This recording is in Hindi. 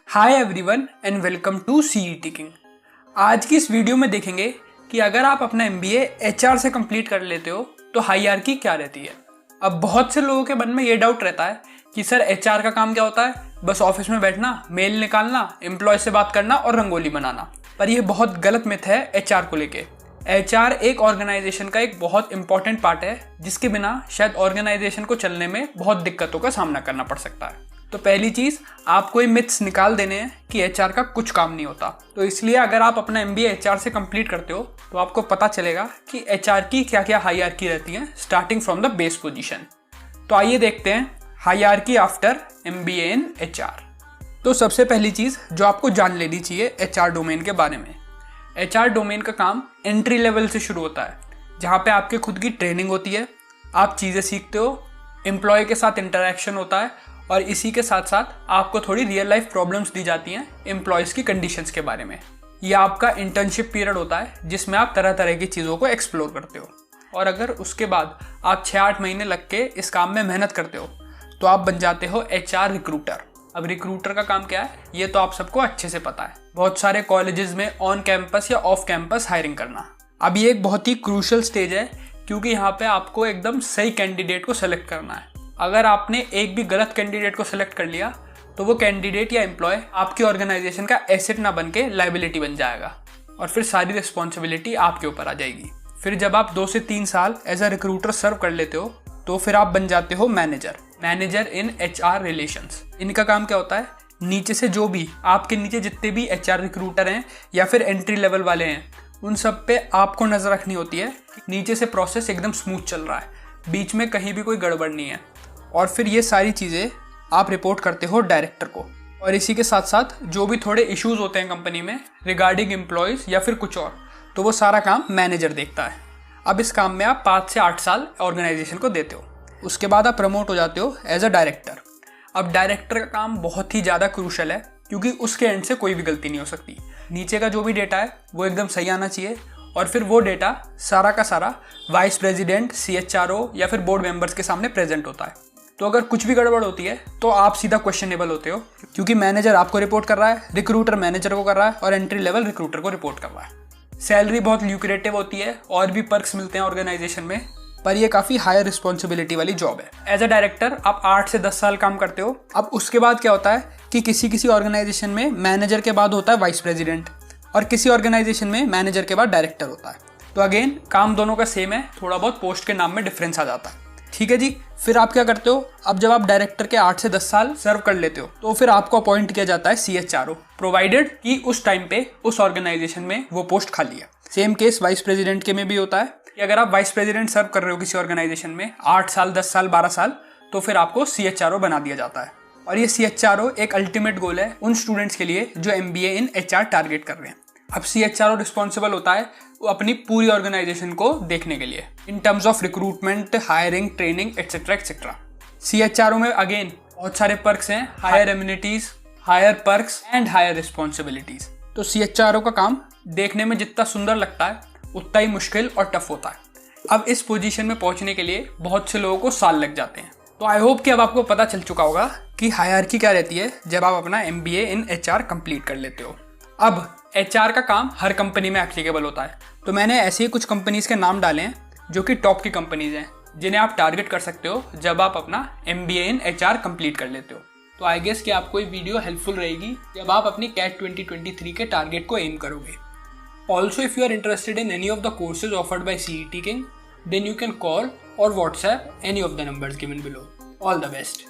Hi everyone and welcome to CET king. आज की इस वीडियो में देखेंगे कि अगर आप अपना एमबीए एचआर से कंप्लीट कर लेते हो तो हायरार्की क्या रहती है। अब बहुत से लोगों के मन में ये डाउट रहता है कि सर एचआर का काम क्या होता है, बस ऑफिस में बैठना, मेल निकालना, एम्प्लॉय से बात करना और रंगोली बनाना। पर यह बहुत गलत मिथ है एचआर को लेके। एचआर एक ऑर्गेनाइजेशन का एक बहुत इंपॉर्टेंट पार्ट है जिसके बिना शायद ऑर्गेनाइजेशन को चलने में बहुत दिक्कतों का सामना करना पड़ सकता है। तो पहली चीज़, आपको ये मिथ्स निकाल देने हैं कि एचआर का कुछ काम नहीं होता। तो इसलिए अगर आप अपना एमबीए एचआर से कंप्लीट करते हो तो आपको पता चलेगा कि एचआर की क्या क्या हायरार्की रहती है starting from the base position. तो आइए देखते हैं hierarchy after MBA in HR. तो सबसे पहली चीज़ जो आपको जान लेनी चाहिए एचआर डोमेन के बारे में, एचआर डोमेन का काम एंट्री लेवल से शुरू होता है, जहाँ पे आपके खुद की ट्रेनिंग होती है, आप चीज़ें सीखते हो, एम्प्लॉय के साथ इंटरेक्शन होता है और इसी के साथ साथ आपको थोड़ी रियल लाइफ प्रॉब्लम्स दी जाती हैं एम्प्लॉयज़ की कंडीशंस के बारे में। यह आपका इंटर्नशिप पीरियड होता है जिसमें आप तरह तरह की चीज़ों को एक्सप्लोर करते हो। और अगर उसके बाद आप 6-8 महीने लग के इस काम में मेहनत करते हो तो आप बन जाते हो एचआर रिक्रूटर। अब रिक्रूटर का काम क्या है ये तो आप सबको अच्छे से पता है, बहुत सारे कॉलेजेस में ऑन कैंपस या ऑफ कैंपस हायरिंग करना। अब ये एक बहुत ही क्रूशियल स्टेज है क्योंकि यहाँ पे आपको एकदम सही कैंडिडेट को सेलेक्ट करना है। अगर आपने एक भी गलत कैंडिडेट को सेलेक्ट कर लिया तो वो कैंडिडेट या एम्प्लॉय आपकी ऑर्गेनाइजेशन का एसेट ना बन के लाइबिलिटी बन जाएगा और फिर सारी रिस्पॉन्सिबिलिटी आपके ऊपर आ जाएगी। फिर जब आप 2 से 3 साल एज अ रिक्रूटर सर्व कर लेते हो तो फिर आप बन जाते हो मैनेजर इन एचआर रिलेशंस। इनका काम क्या होता है, नीचे से जो भी आपके नीचे जितने भी एचआर रिक्रूटर हैं या फिर एंट्री लेवल वाले हैं उन सब पे आपको नज़र रखनी होती है नीचे से प्रोसेस एकदम स्मूथ चल रहा है, बीच में कहीं भी कोई गड़बड़ नहीं है। और फिर ये सारी चीज़ें आप रिपोर्ट करते हो डायरेक्टर को। और इसी के साथ साथ जो भी थोड़े इश्यूज होते हैं कंपनी में रिगार्डिंग एम्प्लॉयज़ या फिर कुछ और, तो वो सारा काम मैनेजर देखता है। अब इस काम में आप 5 से 8 साल ऑर्गेनाइजेशन को देते हो, उसके बाद आप प्रमोट हो जाते हो एज अ डायरेक्टर। अब डायरेक्टर का काम बहुत ही ज़्यादा क्रूशल है क्योंकि उसके एंड से कोई भी गलती नहीं हो सकती। नीचे का जो भी डेटा है वो एकदम सही आना चाहिए और फिर वो डेटा सारा का सारा वाइस प्रेसिडेंट, सीएचआरओ या फिर बोर्ड मेंबर्स के सामने प्रेजेंट होता है। तो अगर कुछ भी गड़बड़ होती है तो आप सीधा क्वेश्चनेबल होते हो क्योंकि मैनेजर आपको रिपोर्ट कर रहा है, रिक्रूटर मैनेजर को कर रहा है और एंट्री लेवल रिक्रूटर को रिपोर्ट कर रहा है। सैलरी बहुत ल्यूक्रेटिव होती है और भी पर्क्स मिलते हैं ऑर्गेनाइजेशन में, पर ये काफ़ी हायर रिस्पॉन्सिबिलिटी वाली जॉब है। एज अ डायरेक्टर आप 8 से 10 साल काम करते हो। अब उसके बाद क्या होता है कि किसी ऑर्गेनाइजेशन में मैनेजर के बाद होता है वाइस प्रेसिडेंट और किसी ऑर्गेनाइजेशन में मैनेजर के बाद डायरेक्टर होता है। तो अगेन काम दोनों का सेम है, थोड़ा बहुत पोस्ट के नाम में डिफरेंस आ जाता है। ठीक है जी। फिर आप क्या करते हो, अब जब आप डायरेक्टर के 8 से 10 साल सर्व कर लेते हो तो फिर आपको अपॉइंट किया जाता है सीएचआरओ, प्रोवाइडेड कि उस टाइम पे उस ऑर्गेनाइजेशन में वो पोस्ट खाली है। सेम केस वाइस प्रेसिडेंट के में भी होता है कि अगर आप वाइस प्रेसिडेंट सर्व कर रहे हो किसी ऑर्गेनाइजेशन में 8 साल, 10 साल, 12 साल, तो फिर आपको सीएचआरओ बना दिया जाता है। और ये सीएचआरओ एक अल्टीमेट गोल है उन स्टूडेंट्स के लिए जो एमबीए इन एचआर टारगेट कर रहे हैं। अब सीएचआरओ रिस्पॉन्सिबल होता है वो अपनी पूरी ऑर्गेनाइजेशन को देखने के लिए in terms of recruitment, hiring, training etcetera etcetera. CHRO में अगेन बहुत सारे पर्क्स हैं, higher amenities, higher perks and higher responsibilities. तो सीएचआरओ का काम देखने में जितना सुंदर लगता है उतना ही मुश्किल और टफ होता है। अब इस पोजीशन में पहुंचने के लिए बहुत से लोगों को साल लग जाते हैं। तो आई होप कि अब आपको पता चल चुका होगा कि हायरार्की क्या रहती है जब आप अपना एमबीए इन एचआर कंप्लीट कर लेते हो। अब एचआर का काम हर कंपनी में एप्लीकेबल होता है, तो मैंने ऐसे ही कुछ कंपनीज के नाम डाले हैं जो कि टॉप की कंपनीज हैं जिन्हें आप टारगेट कर सकते हो जब आप अपना एमबीए इन एचआर कंप्लीट कर लेते हो। तो आई गेस कि आपको ये वीडियो हेल्पफुल रहेगी जब आप अपनी कैट 2023 के टारगेट को एम करोगे। Also, if you are interested in any of the courses offered by CET King, then you can call or WhatsApp any of the numbers given below. All the best.